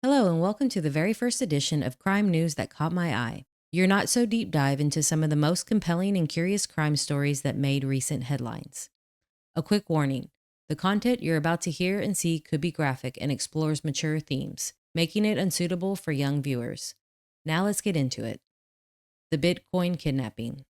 Hello, and welcome to the very first edition of Crime News That Caught My Eye. Your not so deep dive into some of the most compelling and curious crime stories that made recent headlines. A quick warning: the content you're about to hear and see could be graphic and explores mature themes, making it unsuitable for young viewers. Now let's get into it. The Bitcoin Kidnapping.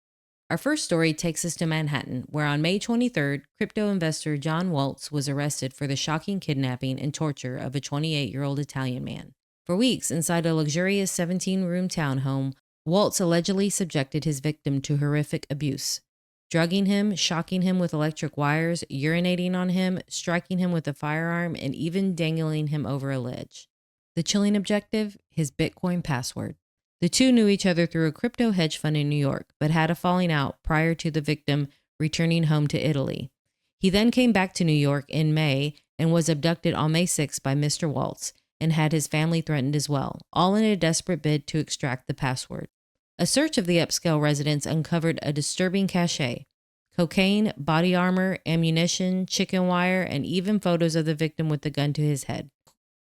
Our first story takes us to Manhattan, where on May 23rd, crypto investor John Waltz was arrested for the shocking kidnapping and torture of a 28-year-old Italian man. For weeks, inside a luxurious 17-room townhome, Waltz allegedly subjected his victim to horrific abuse, drugging him, shocking him with electric wires, urinating on him, striking him with a firearm, and even dangling him over a ledge. The chilling objective? His Bitcoin password. The two knew each other through a crypto hedge fund in New York, but had a falling out prior to the victim returning home to Italy. He then came back to New York in May and was abducted on May 6 by Mr. Waltz and had his family threatened as well, all in a desperate bid to extract the password. A search of the upscale residence uncovered a disturbing cachet: cocaine, body armor, ammunition, chicken wire, and even photos of the victim with the gun to his head.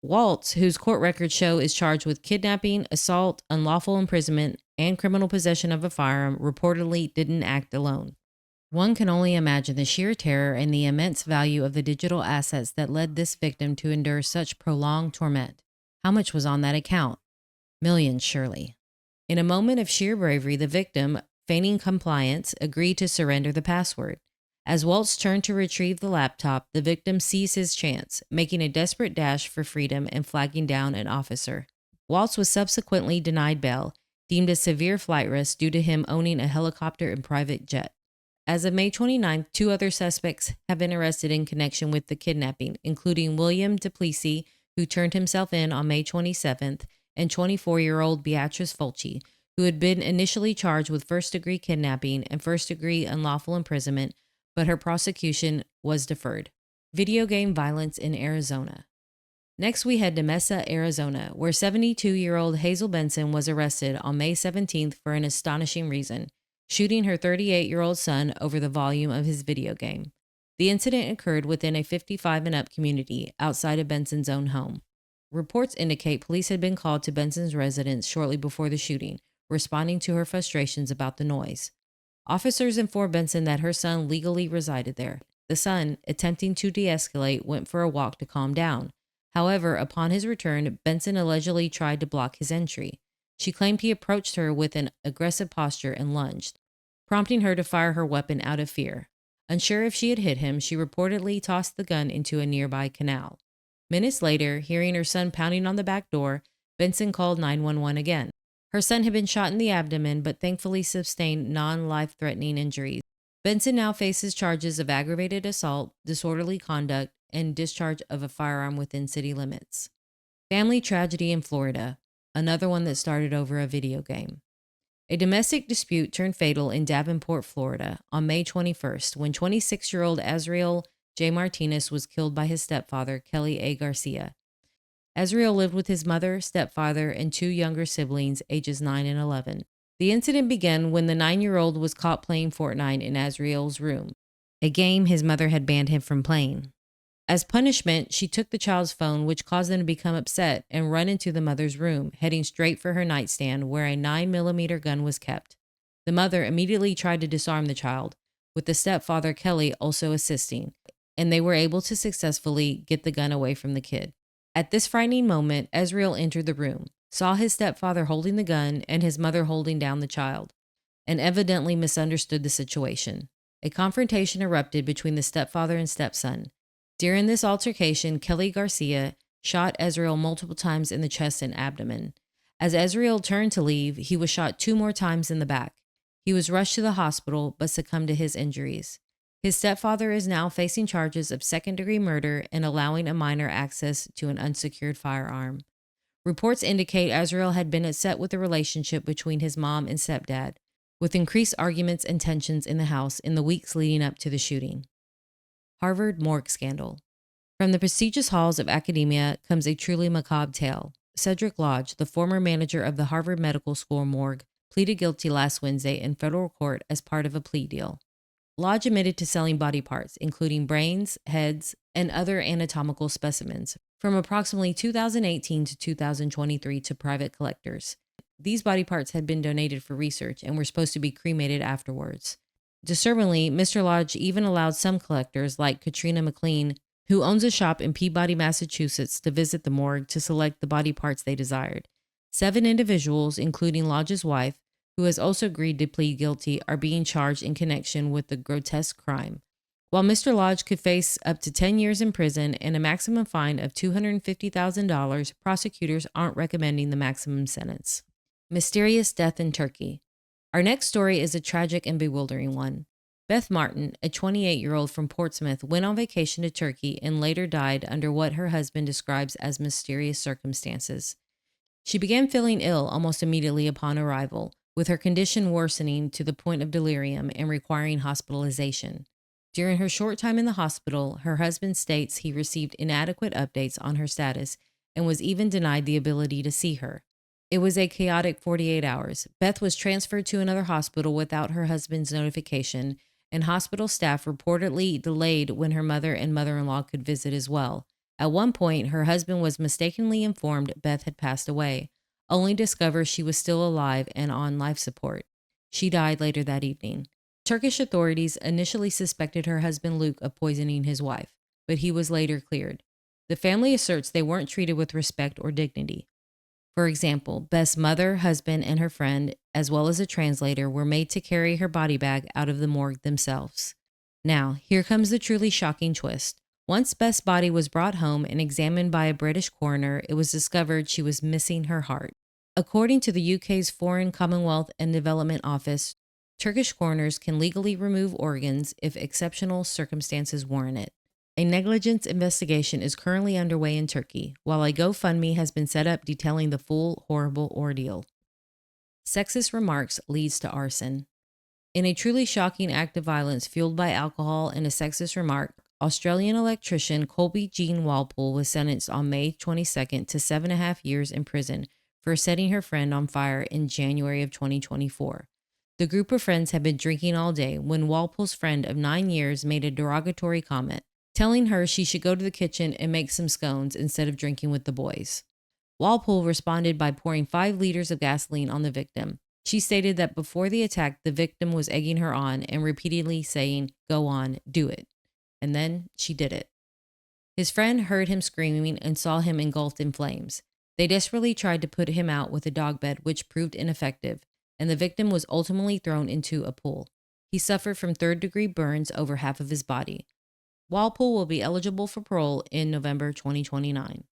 Waltz, whose court records show is charged with kidnapping, assault, unlawful imprisonment, and criminal possession of a firearm, reportedly didn't act alone. One can only imagine the sheer terror and the immense value of the digital assets that led this victim to endure such prolonged torment. How much was on that account? Millions, surely. In a moment of sheer bravery, the victim, feigning compliance, agreed to surrender the password. As Waltz turned to retrieve the laptop, the victim seized his chance, making a desperate dash for freedom and flagging down an officer. Waltz was subsequently denied bail, deemed a severe flight risk due to him owning a helicopter and private jet. As of May 29th, two other suspects have been arrested in connection with the kidnapping, including William Duplessis, who turned himself in on May 27th, and 24-year-old Beatrice Fulci, who had been initially charged with first-degree kidnapping and first-degree unlawful imprisonment, but her prosecution was deferred. Video game violence in Arizona. Next, we head to Mesa, Arizona, where 72-year-old Hazel Benson was arrested on May 17th for an astonishing reason: shooting her 38-year-old son over the volume of his video game. The incident occurred within a 55 and up community outside of Benson's own home. Reports indicate police had been called to Benson's residence shortly before the shooting, responding to her frustrations about the noise. Officers informed Benson that her son legally resided there. The son, attempting to de-escalate, went for a walk to calm down. However, upon his return, Benson allegedly tried to block his entry. She claimed he approached her with an aggressive posture and lunged, prompting her to fire her weapon out of fear. Unsure if she had hit him, she reportedly tossed the gun into a nearby canal. Minutes later, hearing her son pounding on the back door, Benson called 911 again. Her son had been shot in the abdomen, but thankfully sustained non-life-threatening injuries. Benson now faces charges of aggravated assault, disorderly conduct, and discharge of a firearm within city limits. Family tragedy in Florida, another one that started over a video game. A domestic dispute turned fatal in Davenport, Florida, on May 21st, when 26-year-old Azriel J. Martinez was killed by his stepfather, Kelly A. Garcia. Azriel lived with his mother, stepfather, and two younger siblings, ages 9 and 11. The incident began when the 9-year-old was caught playing Fortnite in Azriel's room, a game his mother had banned him from playing. As punishment, she took the child's phone, which caused them to become upset and run into the mother's room, heading straight for her nightstand where a 9mm gun was kept. The mother immediately tried to disarm the child, with the stepfather, Kelly, also assisting, and they were able to successfully get the gun away from the kid. At this frightening moment, Azriel entered the room, saw his stepfather holding the gun and his mother holding down the child, and evidently misunderstood the situation. A confrontation erupted between the stepfather and stepson. During this altercation, Kelly Garcia shot Azriel multiple times in the chest and abdomen. As Azriel turned to leave, he was shot 2 more times in the back. He was rushed to the hospital but succumbed to his injuries. His stepfather is now facing charges of second-degree murder and allowing a minor access to an unsecured firearm. Reports indicate Azriel had been upset with the relationship between his mom and stepdad, with increased arguments and tensions in the house in the weeks leading up to the shooting. Harvard Morgue Scandal. From the prestigious halls of academia comes a truly macabre tale. Cedric Lodge, the former manager of the Harvard Medical School morgue, pleaded guilty last Wednesday in federal court as part of a plea deal. Lodge admitted to selling body parts, including brains, heads, and other anatomical specimens, from approximately 2018 to 2023 to private collectors. These body parts had been donated for research and were supposed to be cremated afterwards. Disturbingly, Mr. Lodge even allowed some collectors, like Katrina McLean, who owns a shop in Peabody, Massachusetts, to visit the morgue to select the body parts they desired. 7 individuals, including Lodge's wife, who has also agreed to plead guilty, are being charged in connection with the grotesque crime. While Mr. Lodge could face up to 10 years in prison and a maximum fine of $250,000, prosecutors aren't recommending the maximum sentence. Mysterious death in Turkey. Our next story is a tragic and bewildering one. Beth Martin, a 28-year-old from Portsmouth, went on vacation to Turkey and later died under what her husband describes as mysterious circumstances. She began feeling ill almost immediately upon arrival, with her condition worsening to the point of delirium and requiring hospitalization. During her short time in the hospital, her husband states he received inadequate updates on her status and was even denied the ability to see her. It was a chaotic 48 hours. Beth was transferred to another hospital without her husband's notification, and hospital staff reportedly delayed when her mother and mother-in-law could visit as well. At one point, her husband was mistakenly informed Beth had passed away, only to discover she was still alive and on life support. She died later that evening. Turkish authorities initially suspected her husband Luke of poisoning his wife, but he was later cleared. The family asserts they weren't treated with respect or dignity. For example, Beth's mother, husband, and her friend, as well as a translator, were made to carry her body bag out of the morgue themselves. Now, here comes the truly shocking twist. Once Beth's body was brought home and examined by a British coroner, it was discovered she was missing her heart. According to the UK's Foreign Commonwealth and Development Office, Turkish coroners can legally remove organs if exceptional circumstances warrant it. A negligence investigation is currently underway in Turkey, while a GoFundMe has been set up detailing the full horrible ordeal. Sexist remarks leads to arson. In a truly shocking act of violence fueled by alcohol and a sexist remark, Australian electrician Colby Jean Walpole was sentenced on May 22nd to 7.5 years in prison for setting her friend on fire in January of 2024. The group of friends had been drinking all day when Walpole's friend of 9 years made a derogatory comment, telling her she should go to the kitchen and make some scones instead of drinking with the boys. Walpole responded by pouring 5 liters of gasoline on the victim. She stated that before the attack, the victim was egging her on and repeatedly saying, "Go on, do it." And then she did it. His friend heard him screaming and saw him engulfed in flames. They desperately tried to put him out with a dog bed, which proved ineffective, and the victim was ultimately thrown into a pool. He suffered from third-degree burns over half of his body. Walpole will be eligible for parole in November 2029.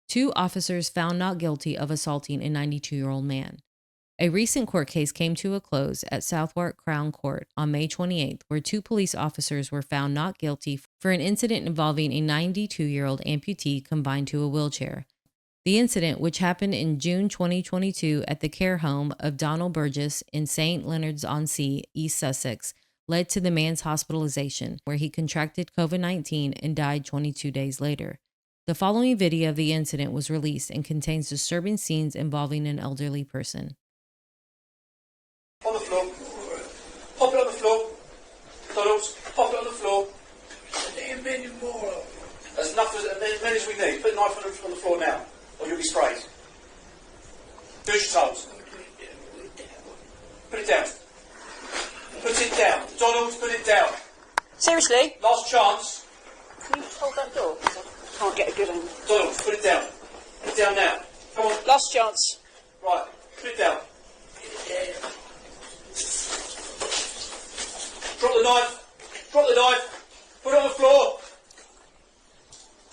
2 officers found not guilty of assaulting a 92-year-old man. A recent court case came to a close at Southwark Crown Court on May 28th, where 2 police officers were found not guilty for an incident involving a 92-year-old amputee confined to a wheelchair. The incident, which happened in June 2022 at the care home of Donald Burgess in St. Leonards-on-Sea, East Sussex, led to the man's hospitalization, where he contracted COVID-19 and died 22 days later. The following video of the incident was released and contains disturbing scenes involving an elderly person. On the floor. Pop it on the floor. Donald, pop it on the floor. There many more. As many as we need. Put the knife on the floor now, or you'll be sprayed. Do as you're told. Put it down. Put it down. Donald, put it down. Seriously? Last chance. Can you hold that door? I can't get a good angle. Donald, put it down. Put it down now. Come on. Last chance. Right. Put it down. Drop the knife. Drop the knife. Put it on the floor.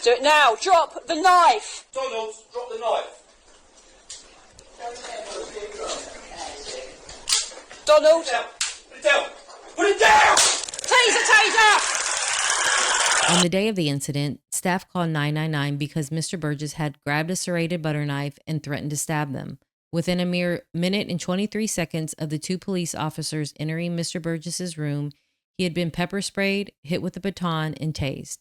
Do it now. Drop the knife. Donald, drop the knife. Donald. Put it down. Put it down. Taser. On the day of the incident, staff called 999 because Mr. Burgess had grabbed a serrated butter knife and threatened to stab them. Within a mere minute and 23 seconds of the 2 police officers entering Mr. Burgess's room, he had been pepper sprayed, hit with a baton, and tased.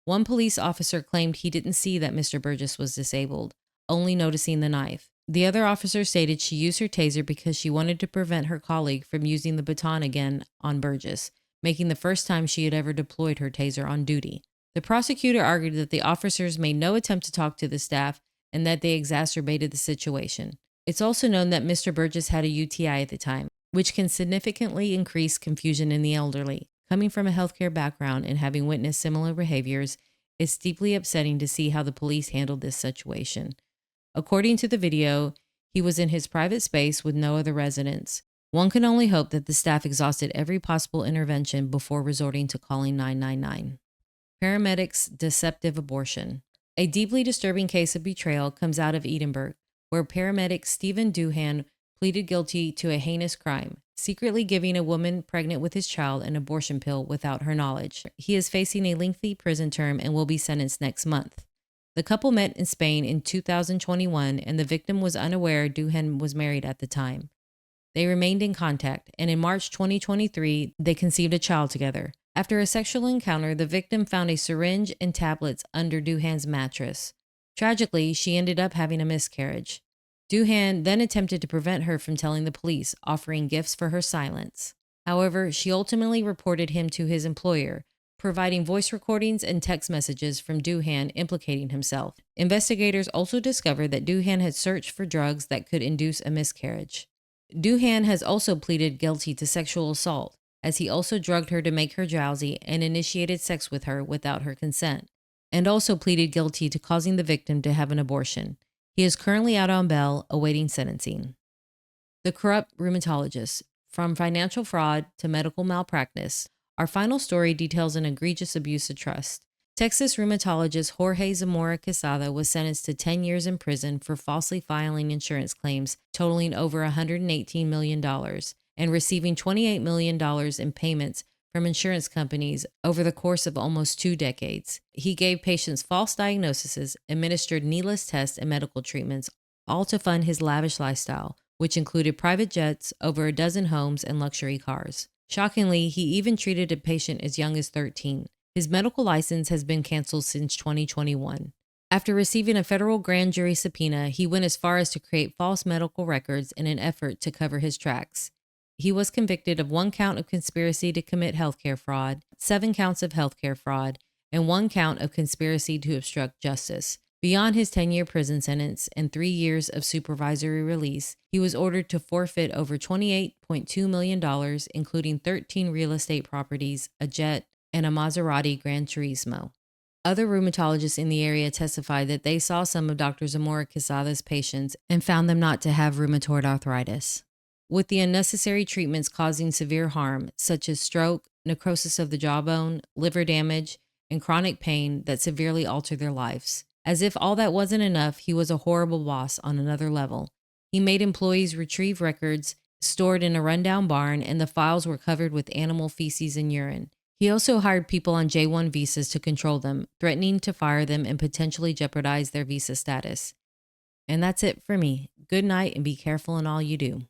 One police officer claimed he didn't see that Mr. Burgess was disabled, only noticing the knife. The other officer stated she used her taser because she wanted to prevent her colleague from using the baton again on Burgess, making the first time she had ever deployed her taser on duty. The prosecutor argued that the officers made no attempt to talk to the staff and that they exacerbated the situation. It's also known that Mr. Burgess had a UTI at the time, which can significantly increase confusion in the elderly. Coming from a healthcare background and having witnessed similar behaviors, it's deeply upsetting to see how the police handled this situation. According to the video, he was in his private space with no other residents. One can only hope that the staff exhausted every possible intervention before resorting to calling 999. Paramedics' deceptive abortion. A deeply disturbing case of betrayal comes out of Edinburgh, where paramedic Stephen Doohan pleaded guilty to a heinous crime, secretly giving a woman pregnant with his child an abortion pill without her knowledge. He is facing a lengthy prison term and will be sentenced next month. The couple met in Spain in 2021, and the victim was unaware Doohan was married at the time. They remained in contact, and in March 2023, they conceived a child together. After a sexual encounter, the victim found a syringe and tablets under Doohan's mattress. Tragically, she ended up having a miscarriage. Doohan then attempted to prevent her from telling the police, offering gifts for her silence. However, she ultimately reported him to his employer, providing voice recordings and text messages from Doohan implicating himself. Investigators also discovered that Doohan had searched for drugs that could induce a miscarriage. Doohan has also pleaded guilty to sexual assault, as he also drugged her to make her drowsy and initiated sex with her without her consent, and also pleaded guilty to causing the victim to have an abortion. He is currently out on bail, awaiting sentencing. The Corrupt Rheumatologist. From financial fraud to medical malpractice, our final story details an egregious abuse of trust. Texas rheumatologist Jorge Zamora Quesada was sentenced to 10 years in prison for falsely filing insurance claims totaling over $118 million and receiving $28 million in payments from insurance companies over the course of almost 2 decades. He gave patients false diagnoses, administered needless tests and medical treatments, all to fund his lavish lifestyle, which included private jets, over a dozen homes, and luxury cars. Shockingly, he even treated a patient as young as 13. His medical license has been canceled since 2021. After receiving a federal grand jury subpoena, he went as far as to create false medical records in an effort to cover his tracks. He was convicted of 1 count of conspiracy to commit healthcare fraud, 7 counts of healthcare fraud, and 1 count of conspiracy to obstruct justice. Beyond his 10-year prison sentence and 3 years of supervisory release, he was ordered to forfeit over $28.2 million, including 13 real estate properties, a jet, and a Maserati Gran Turismo. Other rheumatologists in the area testified that they saw some of Dr. Zamora Quesada's patients and found them not to have rheumatoid arthritis, with the unnecessary treatments causing severe harm, such as stroke, necrosis of the jawbone, liver damage, and chronic pain that severely alter their lives. As if all that wasn't enough, he was a horrible boss on another level. He made employees retrieve records stored in a rundown barn, and the files were covered with animal feces and urine. He also hired people on J-1 visas to control them, threatening to fire them and potentially jeopardize their visa status. And that's it for me. Good night and be careful in all you do.